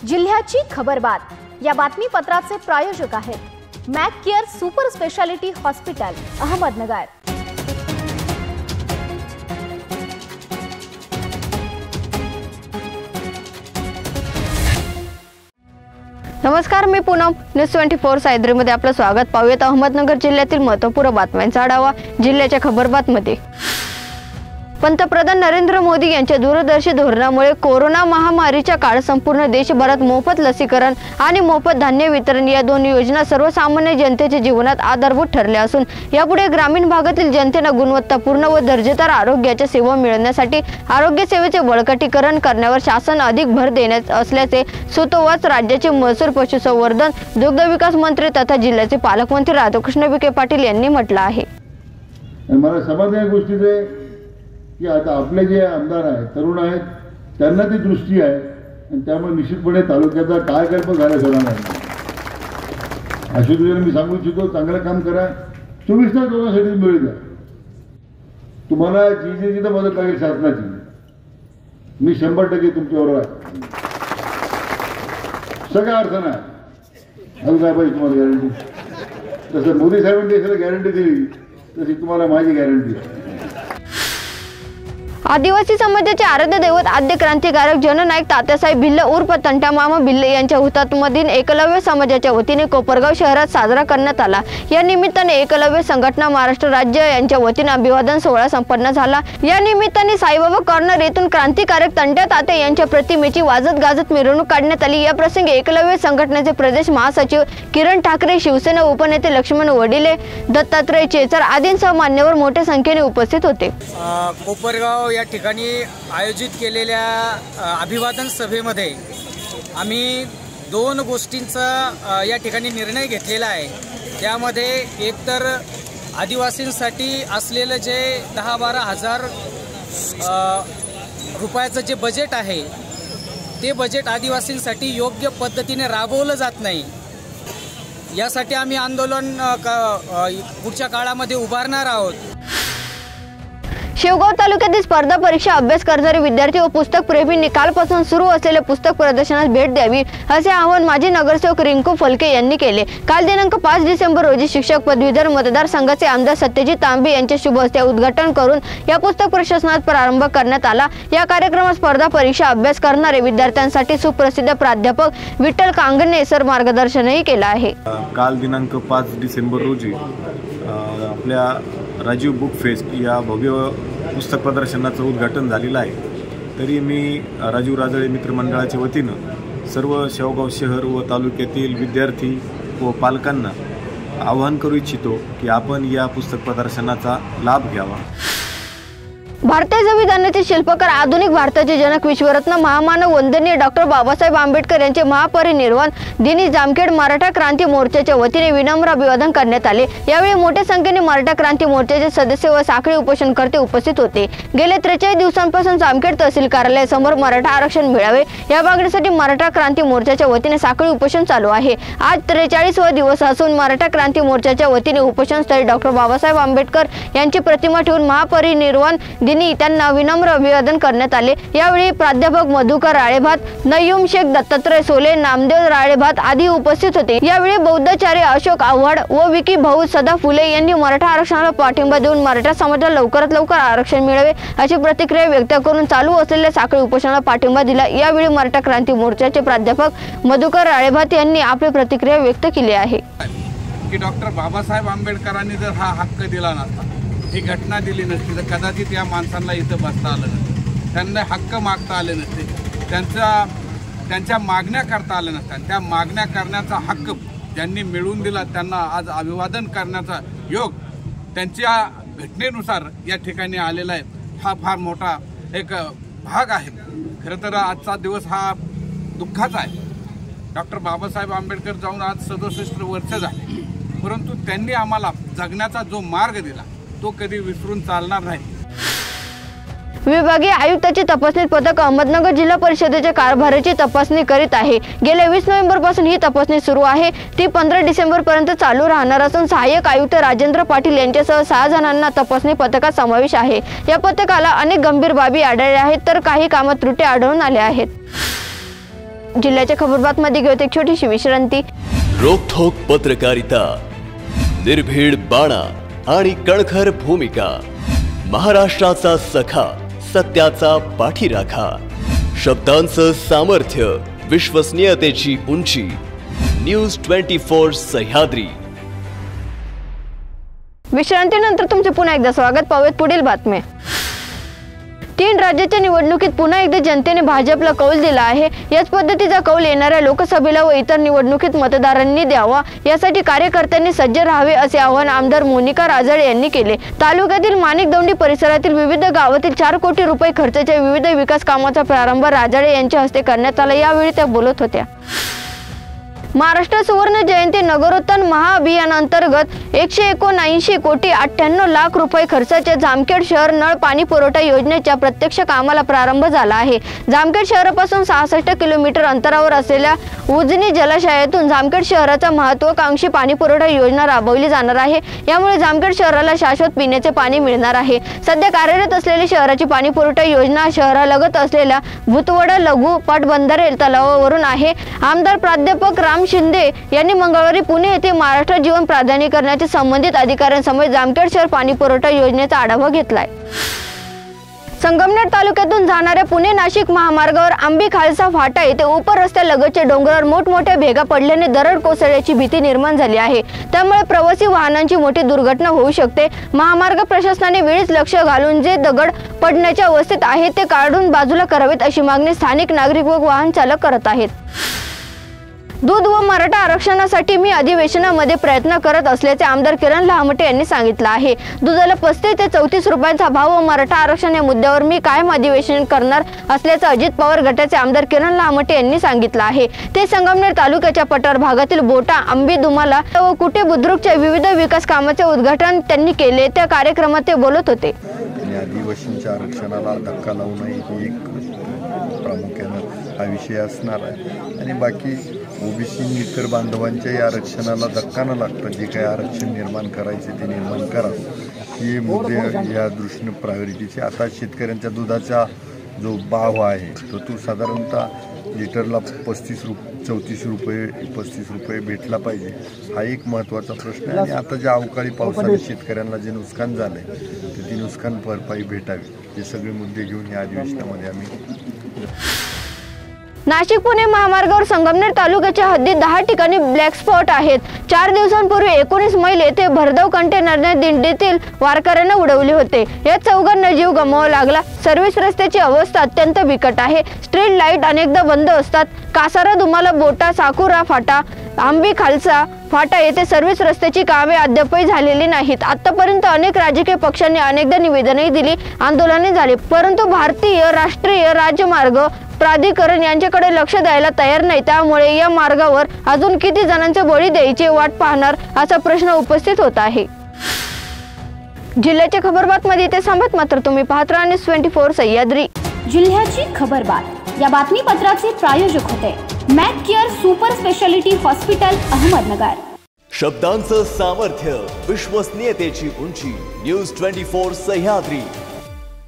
जिल्ह्याची खबरबात या बातमीपत्राचे प्रायोजक आहेत Mac care super speciality hospital Ahmednagar. नमस्कार, मी पूनम न्यूज 24 सायद्रीमध्ये आपलं स्वागत। पाहूयात अहमदनगर जिल्ह्यातील महत्त्वपूर्ण बातम्यांचा आढावा। जिल्ह्याच्या खबरबातमध्ये पंतप्रधान नरेंद्र मोदी यांच्या दूरदर्शी धोरणामुळे कोरोना महामारीच्या काळात संपूर्ण देशभरात मोफत लसीकरण आणि मोफत धान्य वितरण या दोन योजना सर्वसामान्य जनतेच्या जीवनात आधारभूत ठरल्या असून यापुढे ग्रामीण भागातील जनतेला गुणवत्तापूर्ण व दर्जेदार आरोग्याच्या सेवा मिळण्यासाठी आरोग्य सेवेचे बळकटीकरण करण्यावर शासन अधिक भर देण्यात असल्याचे सुतोवाच राज्याचे महसूल, पशुसंवर्धन, दुग्धविकास मंत्री तथा जिल्ह्याचे पालकमंत्री राधाकृष्ण विखे पाटील यांनी म्हटलं आहे। मला समाधान गोष्टीचे की आता आपले जे आमदार आहेत, तरुण आहेत, त्यांना ती दृष्टी आहे आणि त्यामुळे निश्चितपणे तालुक्याचा कायाकल्प झाल्यास होणार नाही। अशा दृष्टीने मी सांगू इच्छितो, चांगलं काम करा, 24 तास लोकांसाठी मिळू द्या। तुम्हाला जी जिथं मदत लागेल शासनाची, मी 100% तुमच्याबरोबर आहे, सगळ्या अडचण आहे। अजून काय पाहिजे तुम्हाला गॅरंटी? जसं मोदी साहेबांनी देशाला गॅरंटी दिली तशी तुम्हाला माझी गॅरंटी आहे। आदिवासी समाजाचे आराध्य दैवत आद्य क्रांतिकारक जननायक तात्यासाहेब भिल्ल उर्फ तंटा मामा भिल्ल यांच्या हुतात्मा दिन एकलव्य समाजाच्या वतीने कोपरगाव शहरात साजरा करण्यात आला। या निमित्ताने एकलव्य संघटना महाराष्ट्र राज्य यांच्या वतीने अभिवादन सोहळा संपन्न झाला। या निमित्ताने साईबाबा कॉर्नर येथून क्रांतिकारक तंट्या तात्या यांच्या प्रतिमेची वाजत गाजत मिरवणूक काढण्यात आली। या प्रसंगी एकलव्य संघटनेचे प्रदेश महासचिव किरण ठाकरे, शिवसेना उपनेते लक्ष्मण वडिले, दत्तात्रय चेचर आदींसह मान्यवर मोठ्या संख्येने उपस्थित होते। कोपरगाव या ठिकाणी आयोजित केलेल्या अभिवादन सभेमध्ये आम्ही दोन गोष्टींचा या ठिकाणी निर्णय घेतलेला आहे। त्यामध्ये एकतर आदिवासींसाठी असलेलं जे 10-12 हजार रुपयाचं जे बजेट आहे, ते बजेट आदिवासींसाठी योग्य पद्धतीने राबवलं जात नाही। यासाठी आम्ही आंदोलन पुढच्या काळामध्ये उभारणार आहोत। शेवगाव तालुक्यातील स्पर्धा परीक्षा अभ्यास करणारे विद्यार्थी व पुस्तक प्रेमींनी कालपासून सुरू असलेल्या पुस्तक प्रदर्शनास भेट द्यावी असे आवाहन माजी नगरसेवक रिंकू फलके यांनी केले। काल दिनांक 5 डिसेंबर रोजी शिक्षक पदवीधर मतदारसंघाचे आमदार सत्यजित तांबे यांच्या शुभ हस्ते उद्घाटन करून या पुस्तक प्रदर्शनास प्रारंभ करण्यात आला। या कार्यक्रमात स्पर्धा परीक्षा अभ्यास करणारे विद्यार्थ्यांसाठी सुप्रसिद्ध प्राध्यापक विठ्ठल कांगणे सर मार्गदर्शनही केलं आहे। काल दिनांक 5 डिसेंबर रोजी आपल्या राजीव बुक फेस्ट या भव्य पुस्तक प्रदर्शनाचं उद्घाटन झालेलं आहे। तरी मी राजीव राजळे मित्रमंडळाच्या वतीनं सर्व शेवगाव शहर व तालुक्यातील विद्यार्थी व पालकांना आवाहन करू इच्छितो की आपण या पुस्तक प्रदर्शनाचा लाभ घ्यावा। भारतीय संविधानाचे शिल्पकार, आधुनिक भारताचे जनक, विश्वरत्न महामानव वंदनीय डॉक्टर बाबासाहेब आंबेडकर यांचे महापरिनिर्वाण दिनी जामखेड मराठा क्रांती मोर्चाच्या वतीने विनम्र अभिवादन करण्यात आले। यावेळी मोठ्या संख्येने मराठा क्रांती मोर्चाचे सदस्य व साखळी उपोषणकर्ते उपस्थित होते। गेल्या 43 दिवसांपासून जामखेड तहसील कार्यालयासमोर मराठा आरक्षण मिळावे या मागणीसाठी मराठा क्रांती मोर्चाच्या वतीने साखळी उपोषण चालू आहे। आज 43वा दिवस असून मराठा क्रांती मोर्चाच्या वतीने उपोषणस्थळी डॉक्टर बाबासाहेब आंबेडकर यांची प्रतिमा ठेवून महापरिनिर्वाण दिनी त्यांना विनम्र अभिवादन करण्यात आले। यावेळी प्राध्यापक मधुकर राळेभात, नय्यूम शेख, दत्तात्रय सोले, नामदेव राळेभात आदी उपस्थित होते। यावेळी बौद्धाचार्य अशोक आव्हाड व विकी भाऊ सदा फुले यांनी मराठा आरक्षणाला पाठिंबा देऊन मराठा समाजाला लवकरात लवकर आरक्षण मिळावे अशी प्रतिक्रिया व्यक्त करून चालू असलेल्या साखळी उपोषणाला पाठिंबा दिला। यावेळी मराठा क्रांती मोर्चाचे प्राध्यापक मधुकर राळेभात यांनी आपली प्रतिक्रिया व्यक्त केली आहे की डॉक्टर बाबासाहेब आंबेडकरांनी जर हा हक्क दिला नसता, ही घटना दिली नसती, तर कदाचित या माणसांना इथं बसता आलं नसतं, त्यांना हक्क मागता आले नसते, त्यांच्या मागण्या करता आल्या नसत्या। त्या मागण्या करण्याचा हक्क ज्यांनी मिळवून दिला त्यांना आज अभिवादन करण्याचा योग त्यांच्या घटनेनुसार या ठिकाणी आलेला आहे। हा फार मोठा एक भाग आहे। खरं तर आजचा दिवस हा दुःखाचा आहे। डॉक्टर बाबासाहेब आंबेडकर जाऊन आज 67 वर्ष झाले, परंतु त्यांनी आम्हाला जगण्याचा जो मार्ग दिला तो कधी विसरून चालणार नाही। विभागीय आयुक्ताची तपासणी पथक अहमदनगर जिल्हा परिषदेच्या कारभाराची तपासणी करीत आहे। गेल्या 20 नोव्हेंबर पासून ही तपासणी सुरू आहे। ती 15 डिसेंबर पर्यंत चालू राहणार असून सहाय्यक आयुक्त राजेंद्र पाटील यांच्यासह 6 जणांना तपासणी पथकात समावेश आहे। या पथकाला अनेक गंभीर बाबी आढळल्या आहेत तर काही कामात त्रुटी आढळून आल्या आहेत। जिल्ह्याच्या खबरबातमध्ये घेऊन एक छोटीशी विश्रांती। रोखोक पत्रकारिता, निर्भीड बाणा आणि कणखर भूमिका, महाराष्ट्राचा सखा, सत्याचा पाठीराखा, शब्दांचं सामर्थ्य, विश्वसनीयतेची उंची, न्यूज 24 सह्याद्री। विश्रांतीनंतर तुमचे पुन्हा एकदा स्वागत। पाहूयात पुढील बातम्या। 3 राज्याच्या निवडणुकीत पुन्हा एकदा जनतेने भाजपला कौल दिला आहे। याच पद्धतीचा कौल येणाऱ्या लोकसभेला व इतर निवडणुकीत मतदारांनी द्यावा, यासाठी कार्यकर्त्यांनी सज्ज राहावे असे आवाहन आमदार मोनिका राजळे यांनी केले। तालुक्यातील माणिकदौंडी परिसरातील विविध गावातील 4 कोटी रुपये खर्चाच्या विविध विकास कामाचा प्रारंभ राजळे यांच्या हस्ते करण्यात आला। यावेळी त्या बोलत होत्या। महाराष्ट्र सुवर्ण जयंती नगरोत्थान महाअभियानांतर्गत 179 कोटी 98 लाख रुपये खर्चाच्या जामखेड शहर नळ पाणी पुरवठा योजनेच्या प्रत्यक्ष कामाला प्रारंभ झाला आहे। जामखेड शहरापासून 66 किलोमीटर अंतरावर असलेल्या उजनी जलाशयातून जामखेड शहराचा महत्त्वाकांक्षी पाणी पुरवठा योजना राबवली जाणार आहे। यामुळे जामखेड शहराला शाश्वत पिण्याचे पाणी मिळणार आहे। सध्या कार्यरत असलेली शहराची पाणी पुरवठा योजना शहरालगत असलेल्या भुतवडा लघु पाटबंधारे तलावावरून आहे। आमदार प्राध्यापक राम शिंदे यांनी मंगळवारी पुणे येथे महाराष्ट्र जीवन प्राधिकरणाचे संबंधित अधिकाऱ्यांसमोर जामखेड शहर पाणी पुरवठा योजनेचा आढावा घेतलाय। संगमनेर तालुक्यातून जाणाऱ्या पुणे नाशिक महामार्गावर आंबी खालसा फाटा येथे उपरस्त्यालगतच्या डोंगरावर मोठमोठ्या भेगा पडल्याने दरड कोसळण्याची भीती निर्माण झाली आहे। त्यामुळे प्रवासी वाहनांची मोठी दुर्घटना होऊ शकते। महामार्ग प्रशासनाने वेळीच लक्ष घालून जे दगड पडण्याच्या अवस्थेत आहेत ते काढून बाजूला करावेत अशी मागणी स्थानिक नागरिक व वाहन चालक करत आहेत। दूध व मराठा आरक्षणासाठी मी अधिवेशनामध्ये प्रयत्न करत असल्याचे आमदार किरण लहामटे यांनी सांगितलं आहे। दुधाला 35 ते 34 रुपयांचा भाव व मराठा आरक्षण या मुद्द्यावर मी कायम अधिवेशन करणार असल्याचं अजित पवार गटाचे आमदार किरण लहामटे यांनी सांगितलं आहे। ते संगमनेर तालुक्याच्या पठार भागातील बोटा, आंबी, दुमाला व कुटे बुद्रुकच्या विविध विकास कामाचे उद्घाटन त्यांनी केले। त्या कार्यक्रमात ते बोलत होते। आदिवासींच्या आरक्षणाला धक्का लावू नये ही एक प्रामुख्याने हा विषय असणार आहे आणि बाकी ओबीसी इतर बांधवांच्याही आरक्षणाला धक्का न लागता जे काही आरक्षण निर्माण करायचे ते निर्माण करावं हे मुद्दे या दृष्टीने प्रायोरिटीचे। आता शेतकऱ्यांच्या दुधाचा जो भाव आहे तो साधारणतः लिटरला 34 रुपये भेटला पाहिजे, हा एक महत्त्वाचा प्रश्न आहे। आणि आता ज्या अवकाळी पावसाने शेतकऱ्यांना जे नुकसान झालं आहे तर ती नुकसान भरपाई भेटावी, हे सगळे मुद्दे घेऊन या अधिवेशनामध्ये आम्ही। नाशिक पुणे महामार्गावर संगमनेर तालुक्याच्या हद्दीत 10 ठिकाणी ब्लॅक स्पॉट आहेत। 4 दिवसांपूर्वी 19 मैल येथे भरधाव कंटेनरने दिंडीतील वारकऱ्यांना उडवले होते। या 4घांना जीव गमवावा लागला। सर्व्हिस रस्त्याची अवस्था अत्यंत बिकट आहे। स्ट्रीट लाईट अनेकदा बंद असतात। कासारा, दुमाला, बोटा, साकुरा फाटा, आंबी खालसा फाटा येथे सर्व्हिस रस्त्याची कामे अद्यापही झालेली नाहीत। आतापर्यंत अनेक राजकीय पक्षांनी अनेकदा निवेदनही दिली, आंदोलने झाली, परंतु भारतीय राष्ट्रीय राज्यमार्ग प्राधिकरण यांच्याकडे लक्ष द्यायला तयार नाही। त्यामुळे या मार्गावर अजून किती जणांचे बळी द्यायचे वाट पाहणार असा प्रश्न उपस्थित होत आहे। जिल्ह्याच्या खबरबातमध्ये इथे थांबत, मात्र तुम्ही पाहत राहा न्यूज 24 सह्याद्री। जिल्ह्याची खबरबात या बातमीपत्राचे प्रायोजक होते mac care super speciality hospital, Ahmednagar. शब्दांचं सामर्थ्य, विश्वसनीयतेची उंची, न्यूज 24 सह्याद्री।